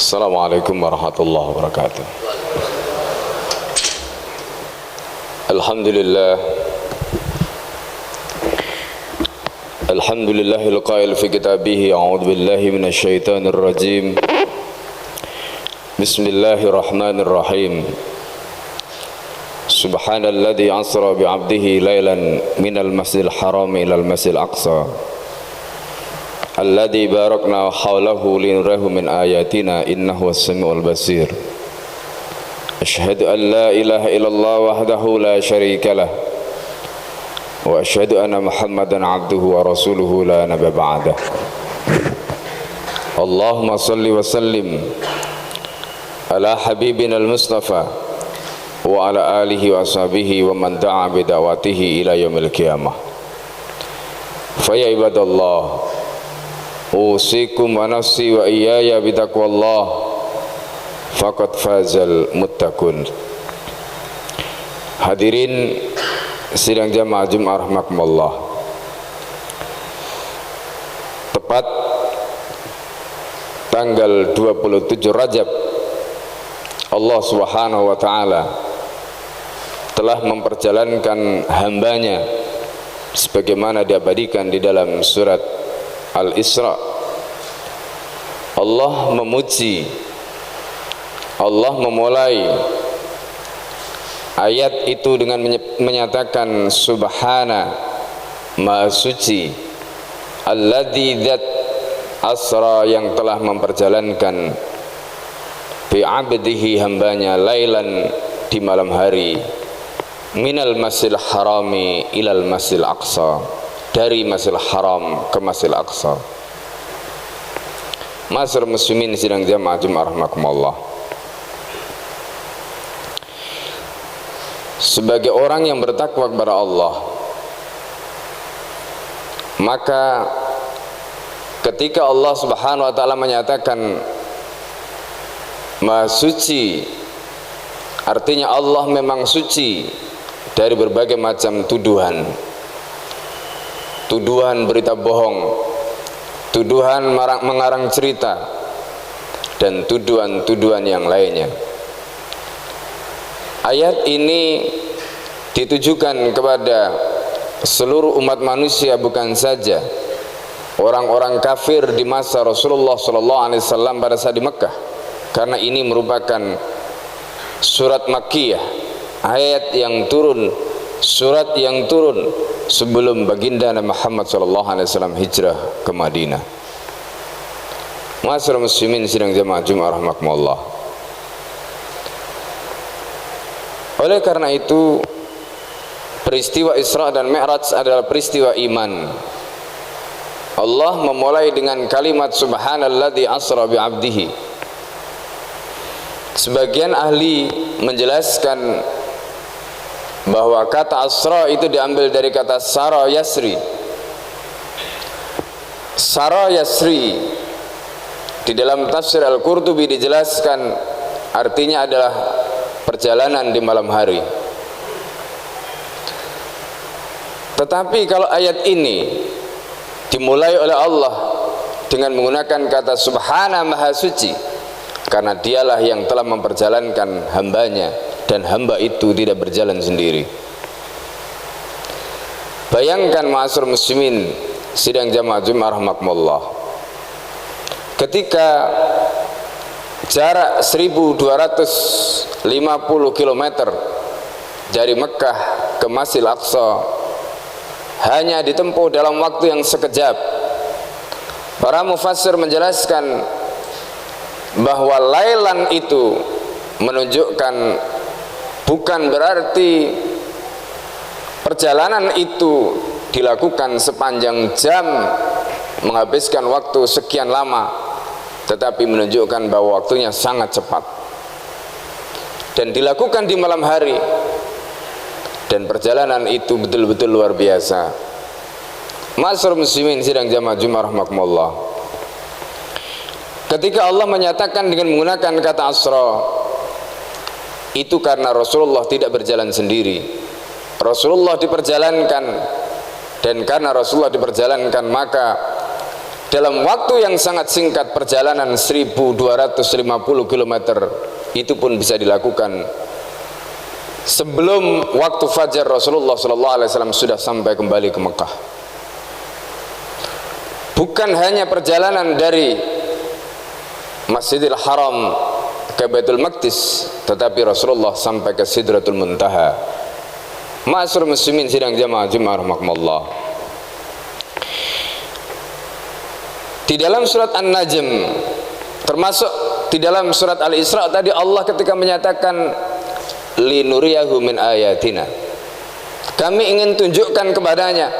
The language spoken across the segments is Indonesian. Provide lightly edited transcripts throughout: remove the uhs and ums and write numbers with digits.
Assalamualaikum warahmatullahi wabarakatuh. Alhamdulillah. Alhamdulillahil qail fi kitabih a'udzu billahi minasyaitonir rajim. Bismillahirrahmanirrahim. Subhanalladzi asra bi 'abdihi lailan minal masjidil haram ilal masjidil aqsa. Alladzi barakna haulahu linurahu min ayatina innahu was-sami'ul basir. Asyhadu an la ilaha illallah wahdahu la syarika lah wa asyhadu anna Muhammadan 'abduhu wa rasuluhu la nabiyya ba'dah. Allahumma shalli wa sallim ala habibina al-mustafa wa ala alihi wa ashabihi wa man da'a bi da'watihi ila yaumil qiyamah. Fa ya ibadallah, usikum wa nafsi wa iyaya bitaqwallah, faqad fazal muttaqun. Hadirin sidang jamaah Jumat rahmatullah. Tepat tanggal 27 Rajab, Allah Subhanahu wa taala telah memperjalankan hambanya sebagaimana diabadikan di dalam surat Al-Isra. Allah memuji, Allah memulai ayat itu dengan menyatakan subhana, maha suci, alladzi dzat asra, yang telah memperjalankan bi 'abdihi, hambanya, lailan, di malam hari, minal masjidil harami ilal masjidil aqsa, dari Masjidil Haram ke Masjidil Aqsa. Masyarakat muslimin sidang jamaah Jumat rahmatullah. Sebagai orang yang bertakwa kepada Allah, maka ketika Allah Subhanahu wa taala menyatakan Maha suci, artinya Allah memang suci dari berbagai macam tuduhan. Tuduhan berita bohong, tuduhan mengarang cerita, dan tuduhan-tuduhan yang lainnya. Ayat ini ditujukan kepada seluruh umat manusia, bukan saja orang-orang kafir di masa Rasulullah SAW pada saat di Mekah, karena ini merupakan surat Makkiyah, ayat yang turun, surat yang turun sebelum baginda Nabi Muhammad SAW hijrah ke Madinah. Masyarakat muslimin sidang jamaah Jumat rahmatullah. Oleh karena itu, peristiwa Isra dan Mi'raj adalah peristiwa iman. Allah memulai dengan kalimat subhanalladzi asra bi 'abdihi. Sebagian ahli menjelaskan bahwa kata asra itu diambil dari kata sara yasri. Sara yasri di dalam tafsir Al-Qurtubi dijelaskan artinya adalah perjalanan di malam hari. Tetapi kalau ayat ini dimulai oleh Allah dengan menggunakan kata subhana, maha suci, karena dialah yang telah memperjalankan hambanya, dan hamba itu tidak berjalan sendiri. Bayangkan ma'asyiral muslimin sidang jamaah Jumat rahmatullah, ketika jarak 1250 km dari Mekah ke Masjidil Aqsa hanya ditempuh dalam waktu yang sekejap. Para mufassir menjelaskan bahwa lailan itu menunjukkan bukan berarti perjalanan itu dilakukan sepanjang jam, menghabiskan waktu sekian lama, tetapi menunjukkan bahwa waktunya sangat cepat dan dilakukan di malam hari, dan perjalanan itu betul-betul luar biasa. Masyarakat muslimin sidang jamaah Jumat rahmatullah, ketika Allah menyatakan dengan menggunakan kata asra, itu karena Rasulullah tidak berjalan sendiri. Rasulullah diperjalankan, dan karena Rasulullah diperjalankan maka dalam waktu yang sangat singkat, perjalanan 1250 km itu pun bisa dilakukan sebelum waktu fajar. Rasulullah SAW sudah sampai kembali ke Mekah. Bukan hanya perjalanan dari Masjidil Haram ke Baitul Maqdis, tetapi Rasulullah sampai ke Sidratul Muntaha. Ma'asyiral muslimin sidang jamaah Jumat rahimakumullah. Di dalam surat An-Najm, termasuk di dalam surat Al-Isra tadi, Allah ketika menyatakan linuriyahu min ayatina, kami ingin tunjukkan kepadanya,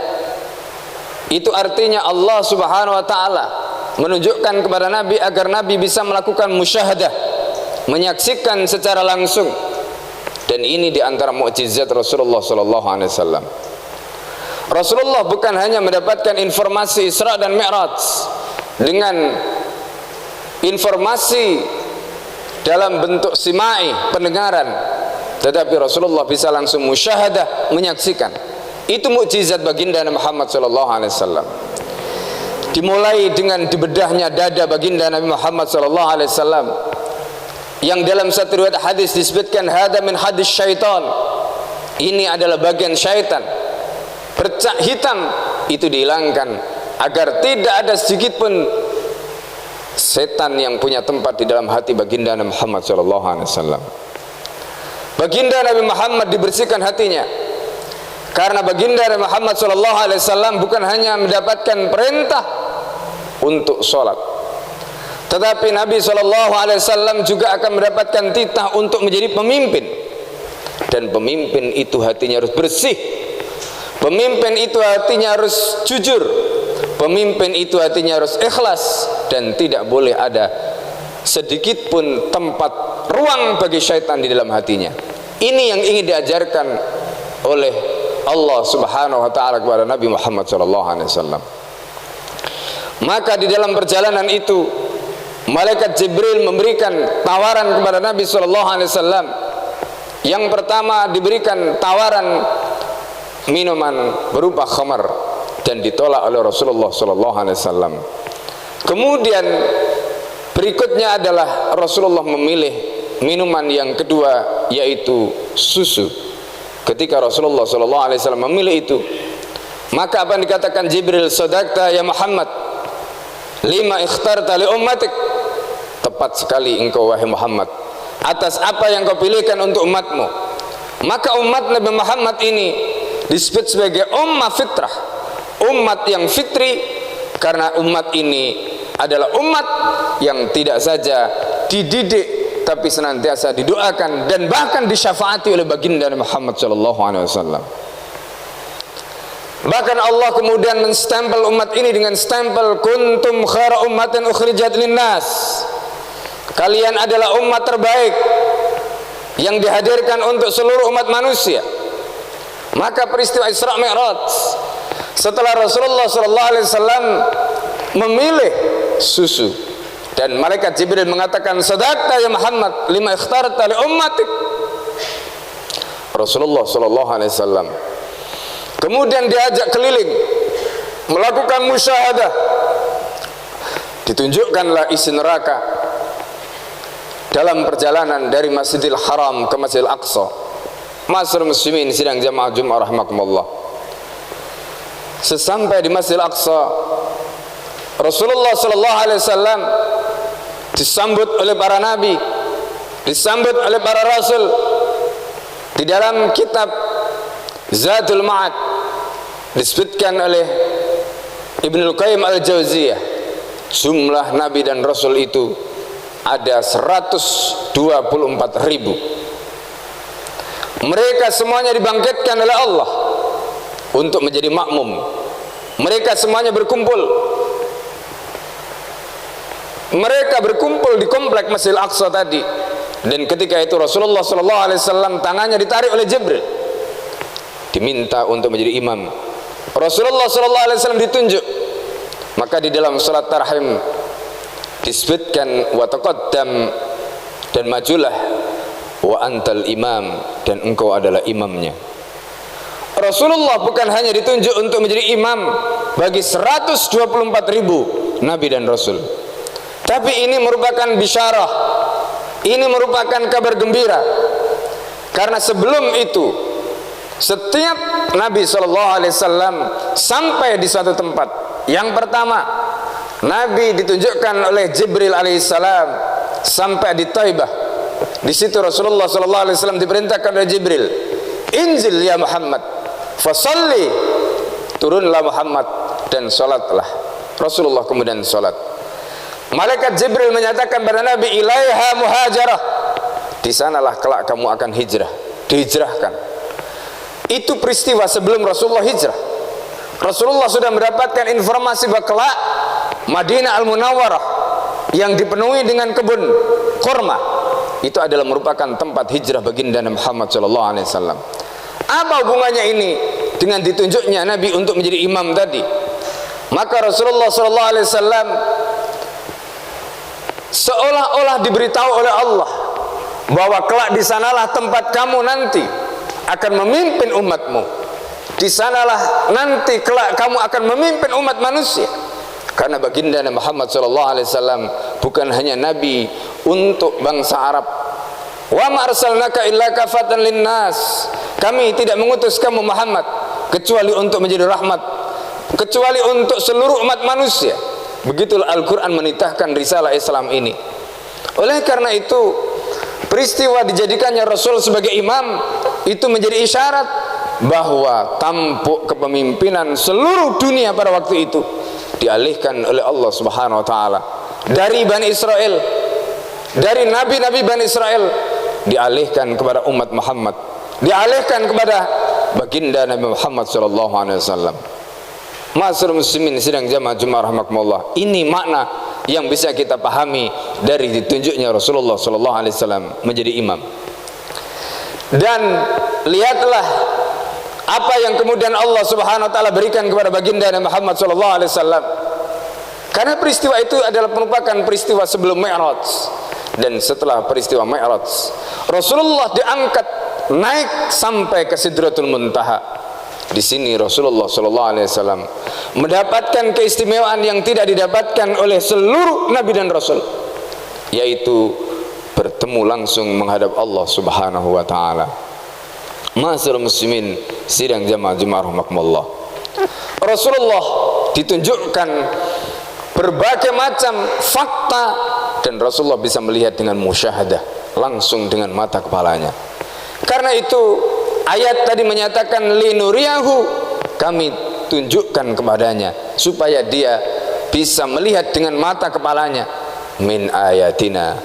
itu artinya Allah Subhanahu wa taala menunjukkan kepada Nabi agar Nabi bisa melakukan musyahadah, menyaksikan secara langsung. Dan ini diantara mukjizat Rasulullah sallallahu alaihi wasallam. Rasulullah bukan hanya mendapatkan informasi Isra dan Mi'raj dengan informasi dalam bentuk simai, pendengaran, tetapi Rasulullah bisa langsung musyahadah, menyaksikan. Itu mukjizat baginda Nabi Muhammad sallallahu alaihi wasallam. Dimulai dengan dibedahnya dada baginda Nabi Muhammad sallallahu alaihi wasallam, yang dalam satu riwayat hadis disebutkan hada min hadis syaitan, ini adalah bagian syaitan. Bercak hitam itu dihilangkan agar tidak ada sedikit pun setan yang punya tempat di dalam hati baginda Nabi Muhammad sallallahu alaihi wasallam. Baginda Nabi Muhammad dibersihkan hatinya karena baginda Nabi Muhammad sallallahu alaihi wasallam bukan hanya mendapatkan perintah untuk sholat, tetapi Nabi sallallahu alaihi wasallam juga akan mendapatkan titah untuk menjadi pemimpin. Dan pemimpin itu hatinya harus bersih, pemimpin itu hatinya harus jujur, pemimpin itu hatinya harus ikhlas, dan tidak boleh ada sedikit pun tempat ruang bagi syaitan di dalam hatinya. Ini yang ingin diajarkan oleh Allah Subhanahu wa taala kepada Nabi Muhammad sallallahu alaihi wasallam. Maka di dalam perjalanan itu malaikat Jibril memberikan tawaran kepada Nabi sallallahu alaihi wasallam. Yang pertama diberikan tawaran minuman berupa khamar dan ditolak oleh Rasulullah sallallahu alaihi wasallam. Kemudian berikutnya adalah Rasulullah memilih minuman yang kedua, yaitu susu. Ketika Rasulullah sallallahu alaihi wasallam memilih itu, maka apa yang dikatakan Jibril, sadaqta ya Muhammad, lima ikhtarta li ummatik, tepat sekali engkau wahai Muhammad atas apa yang kau pilihkan untuk umatmu. Maka umat Nabi Muhammad ini disebut sebagai ummah fitrah, umat yang fitri, karena umat ini adalah umat yang tidak saja dididik tapi senantiasa didoakan dan bahkan disyafaati oleh baginda Muhammad sallallahu alaihi wasallam. Bahkan Allah kemudian menstempel umat ini dengan stempel kuntum khaira ummatin ukhrijat linnas, kalian adalah umat terbaik yang dihadirkan untuk seluruh umat manusia. Maka peristiwa Isra Mi'raj, setelah Rasulullah sallallahu alaihi wasallam memilih susu dan malaikat Jibril mengatakan sadaqta ya Muhammad lima ikhtarta li ummatik, Rasulullah sallallahu alaihi wasallam kemudian diajak keliling melakukan musyahadah. Ditunjukkanlah isi neraka dalam perjalanan dari Masjidil Haram ke Masjidil Aqsa. Ma'asyiral muslimin sidang jamaah Jumat rahimakumullah. Sesampai di Masjidil Aqsa, Rasulullah sallallahu alaihi wasallam disambut oleh para nabi, disambut oleh para rasul. Di dalam kitab Zadul Ma'ad disebutkan oleh Ibnul Qayyim Al-Jauziyah, jumlah nabi dan rasul itu ada 124.000. Mereka semuanya dibangkitkan oleh Allah untuk menjadi makmum. Mereka semuanya berkumpul. Mereka berkumpul di komplek Masjidil Aqsa tadi. Dan ketika itu Rasulullah SAW tangannya ditarik oleh Jibril, diminta untuk menjadi imam. Rasulullah SAW ditunjuk. Maka di dalam surat Tarhim disebutkan wa taqaddam, dan majulah, wa antal imam, dan engkau adalah imamnya. Rasulullah bukan hanya ditunjuk untuk menjadi imam bagi 124.000 Nabi dan Rasul. Tapi ini merupakan bisyarah, ini merupakan kabar gembira. Karena sebelum itu, setiap Nabi SAW sampai di suatu tempat, yang pertama Nabi ditunjukkan oleh Jibril alaihissalam sampai di Taibah. Di situ Rasulullah SAW diperintahkan oleh Jibril, Injil ya Muhammad, fasalli, turunlah Muhammad dan salatlah. Rasulullah kemudian salat. Malaikat Jibril menyatakan pada Nabi, ilaiha muhajarah, di sanalah kelak kamu akan hijrah, dihijrahkan. Itu peristiwa sebelum Rasulullah hijrah. Rasulullah sudah mendapatkan informasi bahwa kelak Madinah Al-Munawwarah yang dipenuhi dengan kebun kurma itu adalah merupakan tempat hijrah baginda Muhammad SAW. Apa hubungannya ini dengan ditunjuknya Nabi untuk menjadi imam tadi? Maka Rasulullah SAW seolah-olah diberitahu oleh Allah bahwa kelak di sanalah tempat kamu nanti akan memimpin umatmu. Di sanalah nanti kelak kamu akan memimpin umat manusia. Karena baginda Muhammad SAW bukan hanya nabi untuk bangsa Arab. Wa ma arsalnaka illa kafatan linnas. Kami tidak mengutus kamu Muhammad kecuali untuk menjadi rahmat, kecuali untuk seluruh umat manusia. Begitulah Al-Quran menitahkan risalah Islam ini. Oleh karena itu, peristiwa dijadikannya Rasul sebagai imam itu menjadi isyarat bahwa tampuk kepemimpinan seluruh dunia pada waktu itu dialihkan oleh Allah Subhanahu wa taala dari Bani Israel, dari nabi-nabi Bani Israel, dialihkan kepada umat Muhammad, dialihkan kepada baginda Nabi Muhammad sallallahu alaihi wasallam. Ma'asyiral muslimin sidang jamaah Jumat rahimakumullah. Ini makna yang bisa kita pahami dari ditunjuknya Rasulullah sallallahu alaihi wasallam menjadi imam. Dan lihatlah apa yang kemudian Allah Subhanahu wa taala berikan kepada baginda Nabi Muhammad sallallahu alaihi wasallam. Karena peristiwa itu adalah merupakan peristiwa sebelum Mi'raj dan setelah peristiwa Mi'raj. Rasulullah diangkat naik sampai ke Sidratul Muntaha. Di sini Rasulullah sallallahu alaihi wasallam mendapatkan keistimewaan yang tidak didapatkan oleh seluruh nabi dan rasul, yaitu bertemu langsung menghadap Allah Subhanahu wa taala. Ma'asyiral muslimin sidang jamaah Jumat rahimakumullah. Rasulullah ditunjukkan berbagai macam fakta dan Rasulullah bisa melihat dengan musyahadah, langsung dengan mata kepalanya. Karena itu ayat tadi menyatakan linuriyahu, kami tunjukkan kepadanya supaya dia bisa melihat dengan mata kepalanya, min ayatina,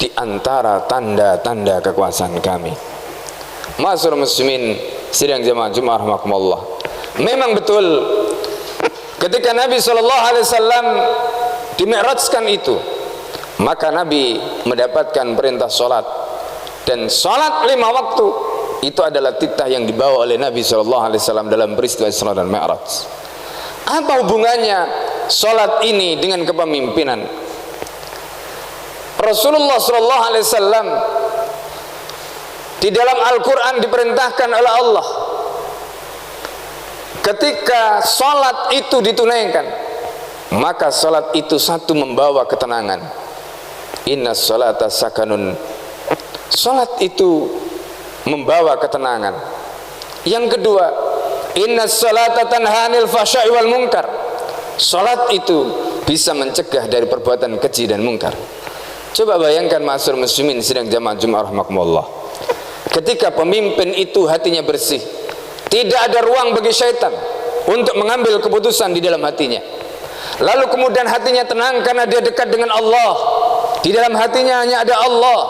di antara tanda-tanda kekuasaan kami. Ma'asyiral muslimin sidang jamaah Jumat rahimakumullah. Memang betul ketika Nabi SAW dimi'rajkan itu, maka Nabi mendapatkan perintah salat, dan salat 5 waktu itu adalah titah yang dibawa oleh Nabi SAW dalam peristiwa Isra dan Mi'raj. Apa hubungannya salat ini dengan kepemimpinan? Rasulullah SAW di dalam Al-Quran diperintahkan oleh Allah, ketika salat itu ditunaikan, maka salat itu satu membawa ketenangan. Inna salata sakanun, salat itu membawa ketenangan. Yang kedua, inna salata tanha 'anil fahsya'i wal munkar, salat itu bisa mencegah dari perbuatan keji dan mungkar. Coba bayangkan ma'asyiral muslimin sidang jamaah Jumat rahimakumullah, ketika pemimpin itu hatinya bersih, tidak ada ruang bagi syaitan untuk mengambil keputusan di dalam hatinya. Lalu kemudian hatinya tenang karena dia dekat dengan Allah, di dalam hatinya hanya ada Allah.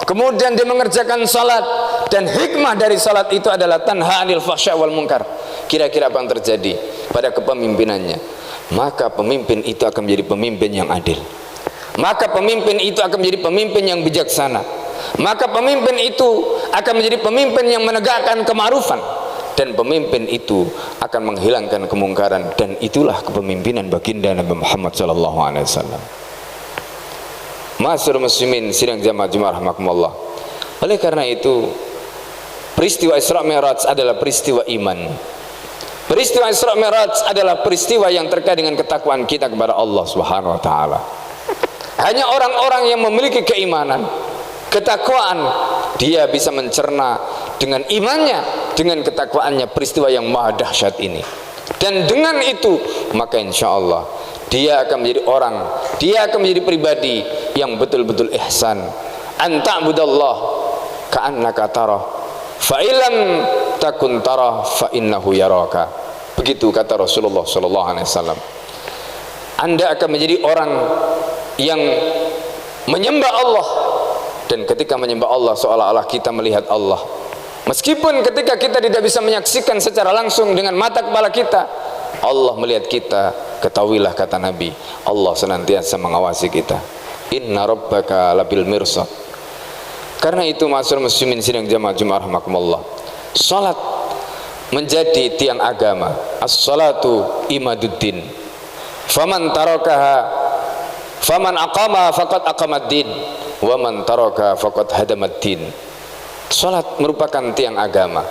Kemudian dia mengerjakan salat, dan hikmah dari salat itu adalah tanha 'anil fahsya' wal munkar. Kira-kira apa yang terjadi pada kepemimpinannya? Maka pemimpin itu akan menjadi pemimpin yang adil. Maka pemimpin itu akan menjadi pemimpin yang bijaksana. Maka pemimpin itu akan menjadi pemimpin yang menegakkan kema'rufan, dan pemimpin itu akan menghilangkan kemungkaran. Dan itulah kepemimpinan baginda Nabi Muhammad SAW. Ma'asyiral muslimin sidang jamaah Jumat rahimakumullah. Oleh karena itu, peristiwa Isra Mi'raj adalah peristiwa iman, Peristiwa Isra Mi'raj adalah peristiwa yang terkait dengan ketakwaan kita kepada Allah Subhanahu wa taala. Hanya orang-orang yang memiliki keimanan, ketakwaan, dia bisa mencerna dengan imannya, dengan ketakwaannya peristiwa yang maha dahsyat ini. Dan dengan itu maka insya Allah dia akan menjadi orang, dia akan menjadi pribadi yang betul-betul ihsan. An ta'budallah ka'annaka tarah, fa illam takun tarah fa innahu yaraka. Begitu kata Rasulullah sallallahu alaihi wasallam. Anda akan menjadi orang yang menyembah Allah, dan ketika menyembah Allah seolah-olah kita melihat Allah. Meskipun ketika kita tidak bisa menyaksikan secara langsung dengan mata kepala kita, Allah melihat kita. Ketahuilah kata Nabi, Allah senantiasa mengawasi kita. Inna rabbaka labil mirsad. Karena itu ma'asyiral muslimin sidang jamaah Jumat rahimakumullah, salat menjadi tiang agama. As-salatu imaduddin. Faman tarakaha, faman aqama faqad aqamaddin, wa man taraka faqad hadamaddin. Salat merupakan tiang agama.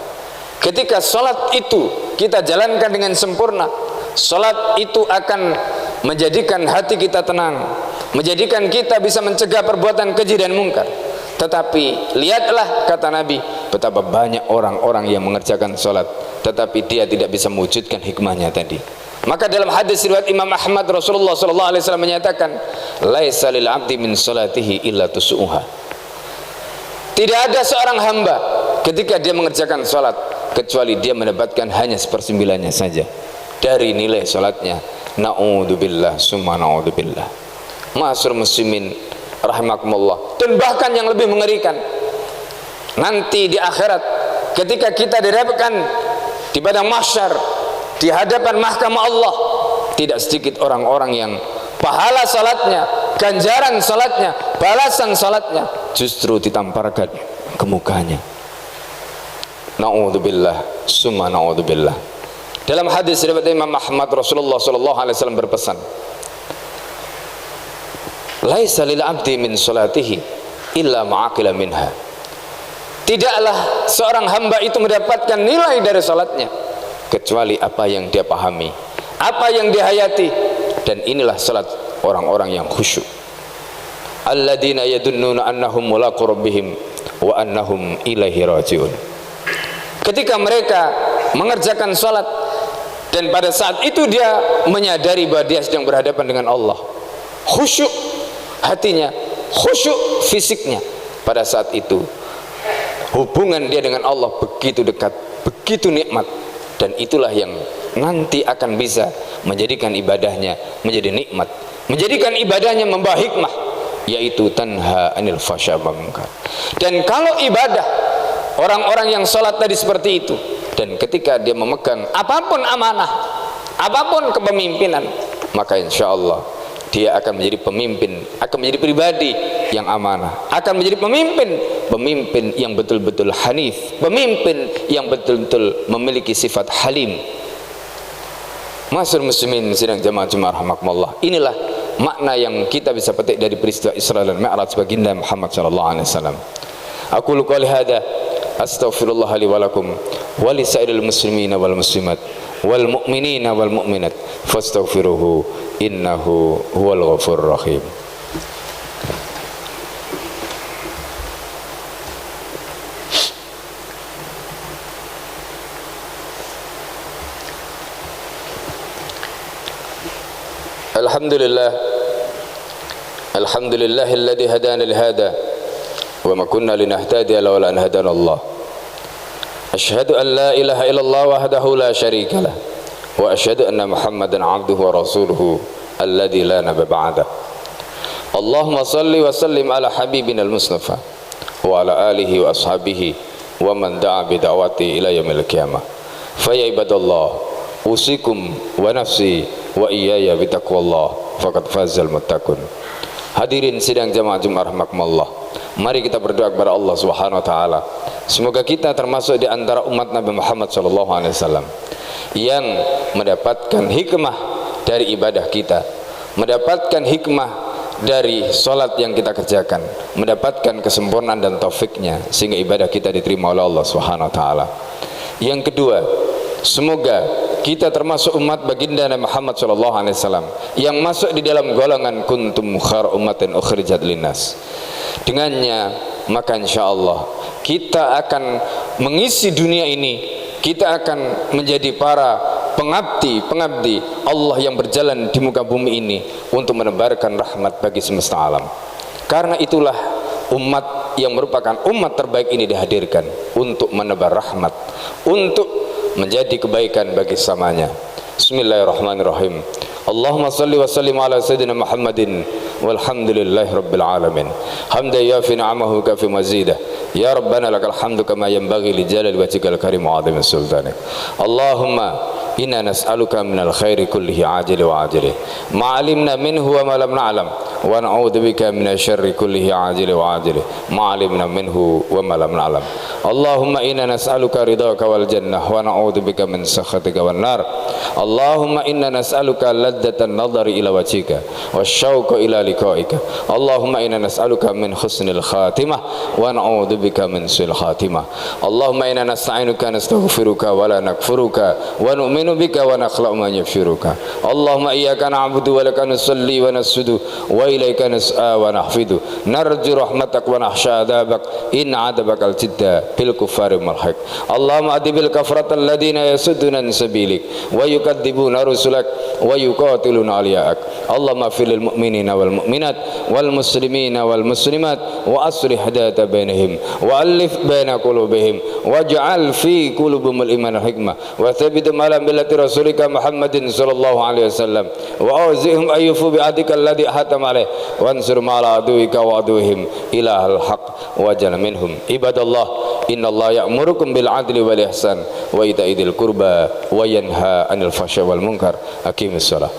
Ketika salat itu kita jalankan dengan sempurna, salat itu akan menjadikan hati kita tenang, menjadikan kita bisa mencegah perbuatan keji dan mungkar. Tetapi lihatlah kata Nabi, betapa banyak orang-orang yang mengerjakan salat tetapi dia tidak bisa mewujudkan hikmahnya tadi. Maka dalam hadis riwayat Imam Ahmad, Rasulullah sallallahu alaihi wasallam menyatakan, laisa lil 'abdi min salatihi illa tusuha. Tidak ada seorang hamba ketika dia mengerjakan salat kecuali dia mendapatkan hanya sepersembilannya saja dari nilai salatnya. Na'udzubillah summa na'udzubillah. Ma'asyiral muslimin rahimakumullah. Dan bahkan yang lebih mengerikan, nanti di akhirat ketika kita dihadapkan di padang mahsyar, di hadapan mahkamah Allah, tidak sedikit orang-orang yang pahala salatnya, ganjaran salatnya, balasan salatnya justru ditamparkan ke mukanya. Na'udzubillah summa na'udzubillah. Dalam hadis riwayat Imam Ahmad, Rasulullah sallallahu alaihi wasallam berpesan, laisa lil 'abdi min salatihi illa ma'aqila minha. Tidaklah seorang hamba itu mendapatkan nilai dari salatnya kecuali apa yang dia pahami, apa yang dia hayati. Dan inilah salat orang-orang yang khusyuk. Alladzina yadunnuna annahum mulaqu rabbihim wa annahum ilaihi rajiun. Ketika mereka mengerjakan salat dan pada saat itu dia menyadari bahwa dia sedang berhadapan dengan Allah, khusyuk hatinya, khusyuk fisiknya, pada saat itu hubungan dia dengan Allah begitu dekat, begitu nikmat. Dan itulah yang nanti akan bisa menjadikan ibadahnya menjadi nikmat, menjadikan ibadahnya membawa hikmah, yaitu tanha anil fasya wal munkar. Dan kalau ibadah orang-orang yang salat tadi seperti itu, dan ketika dia memegang apapun amanah, apapun kepemimpinan, maka insya Allah dia akan menjadi pemimpin, akan menjadi pribadi yang amanah, akan menjadi pemimpin yang betul-betul hanif, pemimpin yang betul-betul memiliki sifat halim. Ma'asyiral muslimin sidang jamaah Jumat rahimakumullah, inilah makna yang kita bisa petik dari peristiwa Isra dan Mi'raj baginda Muhammad sallallahu alaihi wasallam. Aku qouli hada astaghfirullah li wa lakum wa li sa'iril muslimina wal muslimat wal mu'minina wal mu'minat fastaghfiruhu innahu huwal ghafurur rahim. Alhamdulillah, alhamdulillahilladzi hadana lihada wa ma kunna linahtadiya laula an hadana Allah. Asyhadu an la ilaha illallah wahdahu la syarika lah wa asyhadu anna Muhammadan abduhu wa rasuluhu alladzi la nabiyya ba'da. Allahumma salli wa sallim ala habibina al-mustafa wa ala alihi wa ashabihi wa man da'a bi da'wati ila yaumil qiyamah. Fa ya ibadallah, usikum wa nafsi wa iyaya bi taqwallah faqad fazal muttaqun. Hadirin sidang jamaah Jumat rahimakumullah, mari kita berdoa kepada Allah Subhanahu wa taala. Semoga kita termasuk di antara umat Nabi Muhammad sallallahu alaihi wasallam yang mendapatkan hikmah dari ibadah kita, mendapatkan hikmah dari salat yang kita kerjakan, mendapatkan kesempurnaan dan taufiknya sehingga ibadah kita diterima oleh Allah Subhanahu wa taala. Yang kedua, semoga kita termasuk umat baginda Nabi Muhammad sallallahu alaihi wasallam yang masuk di dalam golongan kuntum khairu ummatin ukhrijat linnas. Dengannya maka insyaallah kita akan mengisi dunia ini, kita akan menjadi para pengabdi Allah yang berjalan di muka bumi ini untuk menebarkan rahmat bagi semesta alam. Karena itulah umat yang merupakan umat terbaik ini dihadirkan untuk menebar rahmat, untuk menjadi kebaikan bagi sesamanya. Bismillahirrahmanirrahim. Allahumma salli wa sallim ala sayyidina Muhammadin walhamdulillahi rabbil alamin. Hamdan yafi ni'amahu kafi mazidah. Ya Rabbana lakal hamdu kama yanbaghi li jalali wajhikal karim wa 'azimi sultanik. Allahumma inna nas'aluka minal khairi kullihi ajili wa ajili ma 'alimna minhu wa ma lam na'lam wa na'udzu bika minasy syarri kullihi ajili wa ajili ma 'alimna minhu wa ma lam na'lam. Allahumma inna nas'aluka ridhaka wal jannah wa na'udzu bika min sakhatika wan nar. Allahumma inna nas'aluka ladzatan nadhari ila wajhika wasyauqa ila liqa'ika. Allahumma inna nas'aluka min husnil khatimah wa na'udzu bika min su'il khatimah. Allahumma inna nasta'inuka nastaghfiruka wa la nakfuruka wa nu'minu bika wa nakhla'u man yaghfiruka. Allahumma iyyaka na'budu wa laka nusalli wa nasjudu wa ilaika nas'a wa nahfidu narju rahmatak wa nakhsha adabak in 'adabakal jidda bil kuffari malhaq. Allahumma adibil kafratal ladina yasudduna an sabilik wa yukadzibuna rusulak wa yuqatiluna awliyaak. Allahumma fil mu'minina wal mu'minat wal muslimina wal muslimat wa aslih hadata bainahum wa alif baina qulubihim waj'al fi qulubihim al-iman wal hikmah wa thabbit ala millati rasulika Muhammadin sallallahu alaihi wasallam wa awzihim ayyufu bi adika alladhi hatam alaih wa ansur ma'ala aduwika wa aduwihim ilahal haq wa jana minhum. Ibadallah, innallaha ya'murukum bil adli wal ihsan wa ita'i dzil qurba wa yanha 'anil fahsya'i wal munkar. Aqimis shalah.